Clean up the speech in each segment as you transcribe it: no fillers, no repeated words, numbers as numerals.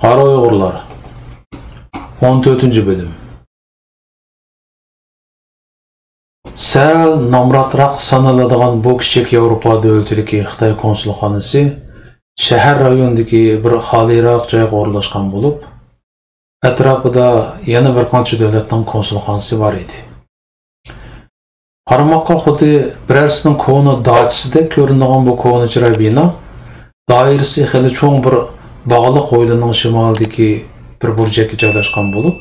Qara Uyg'urlar 14-bölüm. Sal namratroq sanaladigan bu kichik Yevropa davlatidagi Xitoy konsulxonasi shahar rayonidagi bir xoliroq joyga o'rnashgan bo'lib, atrofida yana bir qancha davlatning konsulxonasi bor edi. Qaramoqqa xuddi birarsining koni dachasida ko'rinadigan bu ko'nichiroy bino doirasi xili cho'ng bir bağlı qo'ylining shimolidagi bir burchakka joylashgan bo'lib,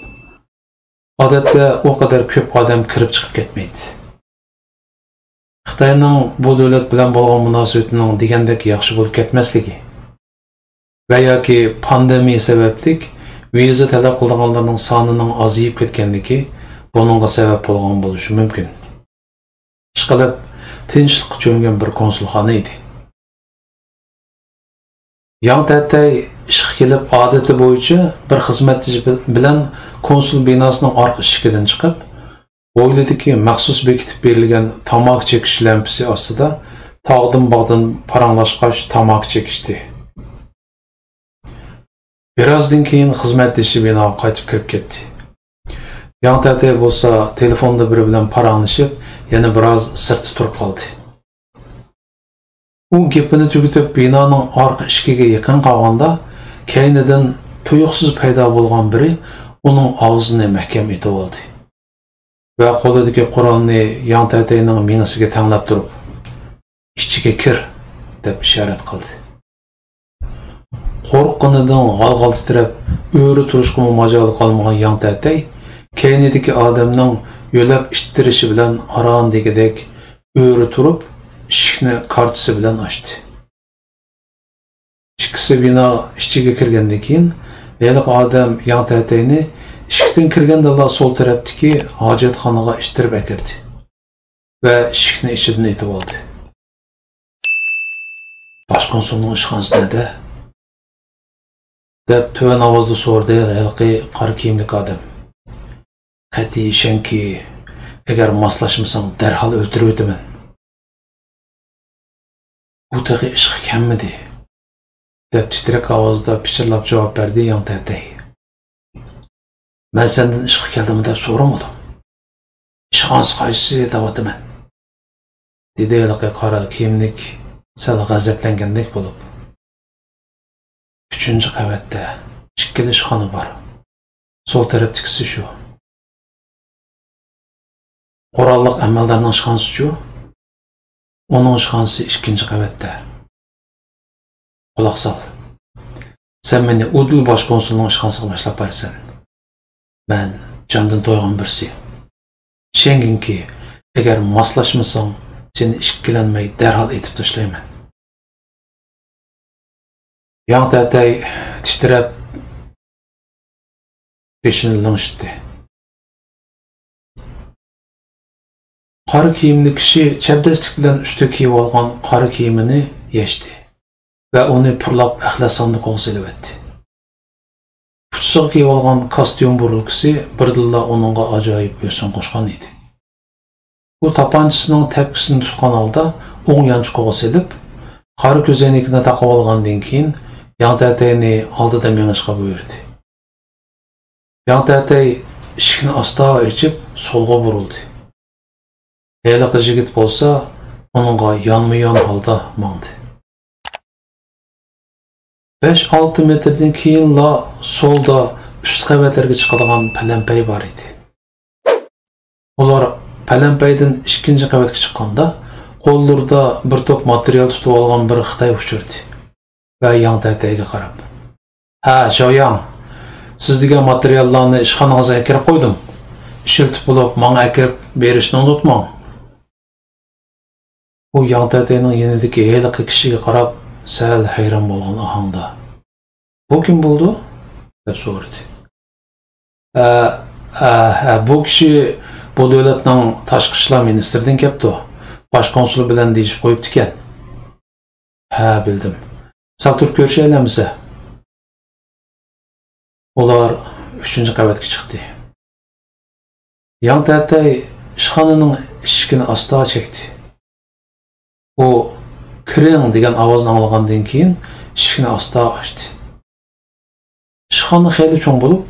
odatda o kadar ko'p odam kirib chiqib ketmaydi. Xitoyning bu davlat bilan bo'lgan munosabatining degandek yaxshi bo'lib ketmasligi va yoki pandemiya sababli viza talab qilganlarning sonining ozayib ketganligi buningga sabab bo'lgan bo'lishi mumkin. Ishqilib, tinchlik cho'ngan bir konsulxona edi. Yang Tatay ishga kelib odati bo'yicha bir xizmatchi bilan konsul binosining orqa eshigidan chiqib, o'yladiki maxsus bekitib berilgan tomoq chekish lampasi ostida tog'dan-bog'dan paranglashqach tomoq chekishdi. Birozdan keyin xizmatchi binoga qaytib kirib ketdi. Yang Tatay bo'lsa telefonda biri bilan paranglashib, yana biroz sirtda turib qoldi. U gapini tugatib binoning orqa eshigiga yaqin qolganda, keynidan tuyuqsiz paydo bo'lgan biri uning og'zini mahkam etib oldi. Va qo'lidagi qurolni Yang Tatayning mingasiga tanglab turib, "Ichiga kir" deb ishorat qildi. Qo'rqqanidan g'al-g'al titrab, o'ri turishga majol qolmagan Yang Tatay keynidagi odamning yo'lab ittirishi bilan aron degidek o'ri turib, eshikni kartasi bilan ochdi. İkisi bino ichiga kirgandan keyin yaliq odam Yang Tatayni eshikdan kirganda sol tarafdagi hojatxonaga ishtirib akirdi va eshikni ichidan etib oldi. Bosh konsulning ishxonasi neda? Deb tuvan ovozda so'radi yaliqi qora kiyimli odam. Qat'iy ishonki, agar moslashmasang darhol o'ldirib o'taman. Bu tag'i ishga kammidi? Deb titrak ovozda pichirlab javob berdi Yang Tatay. Men sendan ishga keldim deb so'ramadim. Ishxonasi qaysi deb o'taman. Dedi yaliqi qora kiyimlik sal g'azablangandek bo'lib. 3-qavatda ikkili ishxona bor. Sol tarafdagisi shu. Qurolliq amaldorning ishxonasi-chu? Onun işxonasi 2-qavatda. Quloq sol. Sen meni Udil bosh konsulning ishxonasiga boshlab borsan. Men jondan to'ygan birisi. Shenginki, agar moslashmasang, seni ishkilanmay darhol etib tashlayman. Yang Tatay titrab beshini lingshitdi. Qora kiyimli kishi chabdaslik bilan ushda kiyib olgan qora kiyimini yechdi va uni purlab axlat sandiqqa solib etdi. Puchsiq kiyib olgan kostyum burilkisi birdilla uningga ajoyib yo'sin qo'shgan edi. U tapanchasining tepkisini tutgan holda o'ng yanchiqqa solib, qora ko'zoynakni taqib olgandan keyin Yang Tatayni oldida mengishga buyurdi. Yang Tatay eshikni asta ochib, solga burildi. Yaliqi yigit bo'lsa, onunğa yanma-yan holda mangdi. 5-6 metrdan keyinla solda üst qavatlarga chiqadigan palampay bor edi. Ular palampaydan 2-qavatga chiqqanda, qo'llarida bir to'p material tutib olgan bir Xitoy uchirdi va Yang Tatayga qarab: "Ha, Shoyang, siz degan materiallarni ishxonangizga kirib qo'ydim. Ishiltib bo'lib, menga akirib berishni unutmang." U Yang Tatayning yanidagi yaliqi kishiga qarab, sal hayron bo'lgan ohangda: "Bu kim bo'ldi?" deb so'radi. Bu kishi bu davlatning tashqi ishlar ministridan kelibdi. Bosh konsul bilan deyishib qo'yibdi ekan. "Ha, bildim. Sal turib ko'rishaylikmi?" Ular 3-qavatga chiqdi. Yang Tatay ishxonaning eshigini asta chekdi. O kiring degan ovozni anglagandan keyin eshikni asta ochdi. ishxona xeyli cho'ng bo'lib,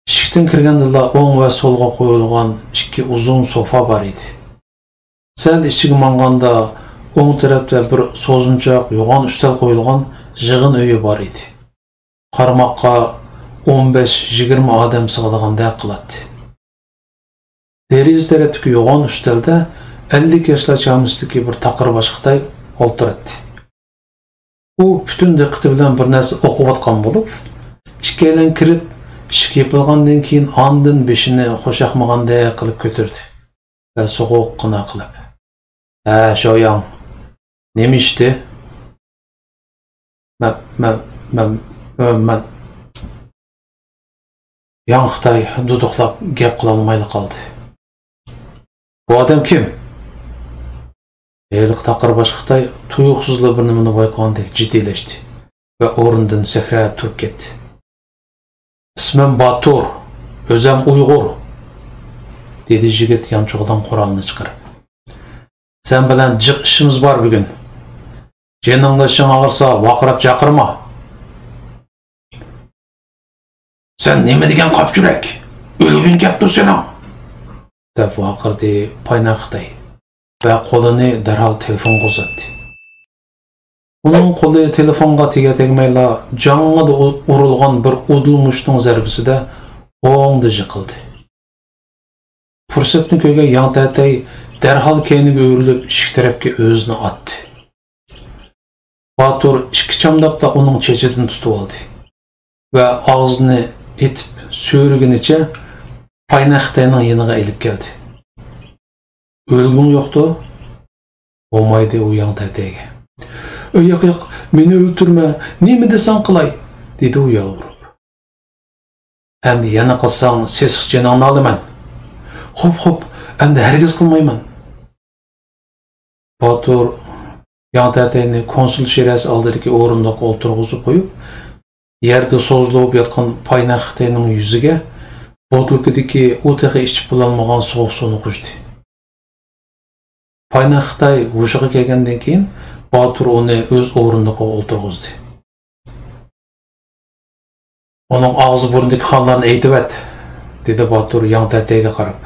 eshikdan kirganda o'ng va so'lga qo'yilgan ikki uzun sofa bor edi. Sal ichiga manganda o'ng tarafda bir so'zunchoq yo'g'on ustal qo'yilgan yig'in uyi bor edi. Qarmoqqa 15-20 odam sig'adiganday qiladi. Deriz tarafdagi yo'g'on ustalda 50 yoshlar chamisidagi bir taqirbosh Xitoy o'tiradi. U butun diqqati bilan bir narsa o'qiyotgan bo'lib, ikkalan kirib, ishik yopilgandan keyin ondan beshini xo'shaqmaganday qilib ko'tardi va so'g'oqqina qilib: "Ha, sho'yang. Nima ishdi?" Man Yang Xitoy duduqlab gap qila olmay qoldi. "Bu odam kim?" Eyliq taqirbosh Xitoy tuyuqsizla bir nimani bayqagandek jiddiylashdi va o'rnidan sakrab turib ketdi. "Ismim Batur, o'zim Uyg'ur", dedi yigit yanchug'idan qurolni chiqarib. "Sen bilan jiq ishimiz bor bugun. Jeningda ishing og'irsa, vaqirab chaqirma." "Sen nima degan qopchurak? O'lgin kaptur seni", deb vaqirdi Paynak Xitoy ve qo'lini darhol telefonga uzatdi. Uning qo'li telefonga tegmayla jonga urilgan bir udilmushning zarbisida o'ngda yiqildi. Fursatni ko'rgan Yang Tatay darhol keyniga o'rilib eshik tarafga o'zini otdi. Batur ikki chamdabla uning chechidan tutib oldi va og'zini etib so'rigunicha Paynak Xitoyning yoniga ilib keldi. "O'lging yo'qdi?" Olmaydi u Yang Tatayga. Yo'q, meni o'ltirma, nima desang qilay", dedi u yolvorib. "Endi yana qilsang, sesiq jeningni olaman." Xo'p, endi hargiz qilmayman." Batur Yang Tatayni konsul shirasi oldidagi o'rindiqqa o'tirg'izib qo'yib, yerda so'zlab yotgan Paynak Xitoyning yuziga botlukidagi o'tiga ichib bo'lolmagan sovuq suvni qushdi. Paynak Xitoy hushiga kelgandan keyin Batur uni o'z o'rindiqqa o'tirg'izdi. "Uning og'zi burundagi hollarni aytib et", dedi Batur Yang Tatayga qarab.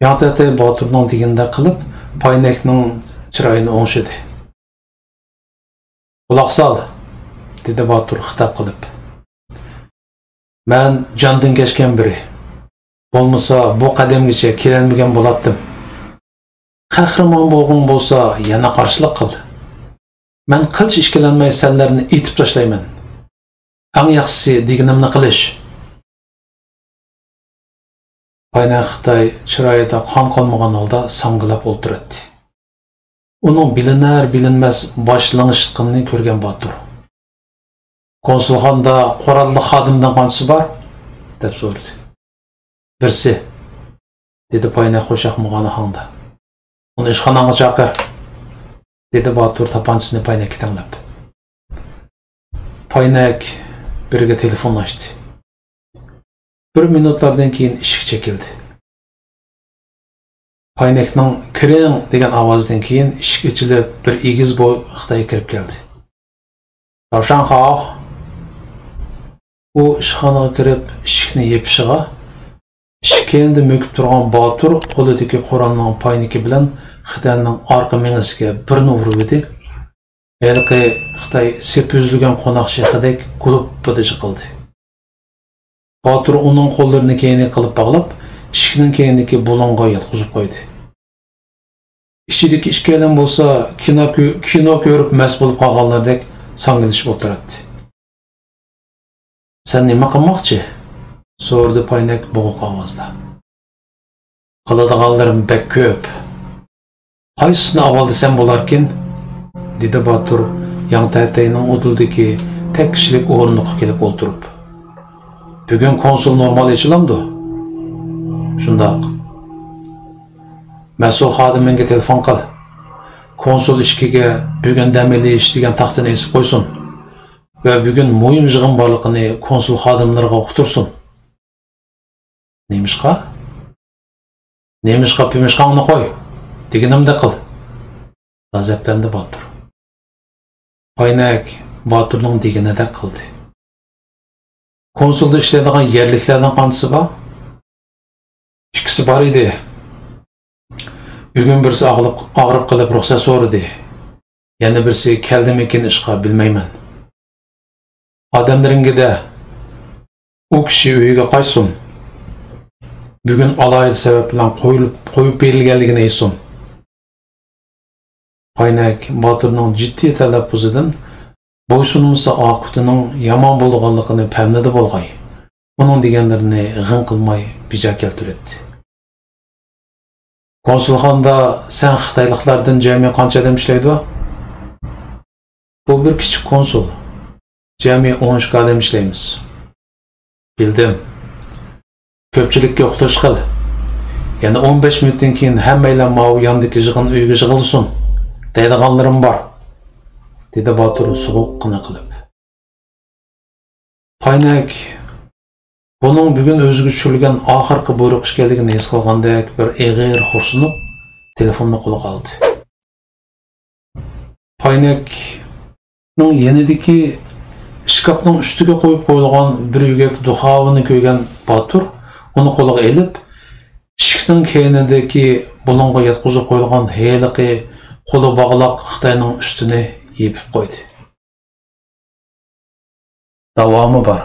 Yang Tatay Baturning deganida qilib, Paynakning chiroyini o'ngshidi. "Quloq sol", dedi Batur xitob qilib. "Men jondan kechgan biri. Bo'lmasa bu qadamgacha kelolmagan bo'lardim. Qahramon bo'lgan bo'lsa, yana qarshilik qil. Men qilch ishkilanmay senlarni etib tashlayman. Eng yaxshisi deganimni qilish." Paynak Xitoy chiroyida qon qolmagan holda sangilab o'tirdi. Uning bilinar-bilinmas boshlang'ishligini ko'rgan Batur: "Konsulxonada qurolli xodimdan qanchasi bor?" deb so'radi. "Birsi", dedi Paynak xo'shaqmag'ani holda. "Uni ishxonanga chaqir", dedi Batur tapanchasini Paynakka tanglab. Paynak biriga telefon açtı. Bir minutlardan keyin eshik chekildi. Paynakning "kiring" degan ovozdan keyin eshik ochilib, bir egiz bo'y Xitoy kirib keldi. "Ravshanxon", u ishxonaga kirib eshikni yepishiga ishkenda mo'kib turgan Batur qo'lidagi qurolning Paynaki bilan Xitoyning orqa mengasiga birni urib edi. Elqi Xitoy sepuzilgan qo'noq shahidek kulib bidish qildi. Batur uning qo'llarini keyinga qilib bog'lab, eshikning keyinidagi bulonga yotqizib qo'ydi. Ichidagi ishkalan bo'lsa, kino ko'rib mast bo'lib qolganlardek sangilishib o'tiradi. "Sen nima qilmoqchi?" so'radi Paynak bo'g'iq ovozda. "Qiladiganlarim bek ko'p. Qaysini avvaldsam bo'larkin?" dedi Batur Yang Tatayning o'tildagi tek kishilik o'rindiqqa kelib o'tirib. "Bugun konsul normal ichilamdi?" "Shundoq." "Mas'ul xodimingga telefon qil. Konsul ishkiga bugun dameli ish degan taxtini esib qo'ysin va bugun muhim yig'in borligini konsul xodimlariga uqtirsin." "Nemishqa? Pimishqangni qo'y. Deganimda qil." G'azablandi Batur. Paynak Baturning deganida qildi. Konsulda işleydiğin yerliklerden kanısı var. İkisi var idi. Bugün birisi ağırıp kalıp ruhsat sorudu. Yana birisi keldim ekin işqa bilmeymen. Adamlarınki de o kişi uyuga qaytsun. Bugün alaylı sebep bilen koyup berilgenligini eysun. Paynak Batır'ın ciddi telaffuzidan boysunumsa akıtının yaman bolğanlığını pemnedi bolğay. Onun degenlerini gın kılmay bija keltiretti. Konsulxanda sen Xitaylıklardan cemi qancha adam işleydi o? Bu bir küçük konsul. Cemi 13 adam işleymiz. Bildim. Köpçülükke uqtırış qil. Yani 15 minutdan keyin hammaylar mavu yandaki yig'in uyga yig'ilsin. Deydiganlarim var. Dedi Batur soğuqqina qilib. Paynak bunun bugün özgü tushirgan oxirgi buyruq ishkeligini his qilgandek bir eg'ir xo'rsinib telefonni qo'liga oldi. Paynakning yanidagi shkafning ustiga qo'yib qo'yilgan bir yugak duxovini ko'ygan Batur uni qo'liga elib, ishikning keyinidagi bulunga yetqizib qo'yilgan heliqi qo'li bog'liq Xitoyning ustini yepib qo'ydi. Davomi bor.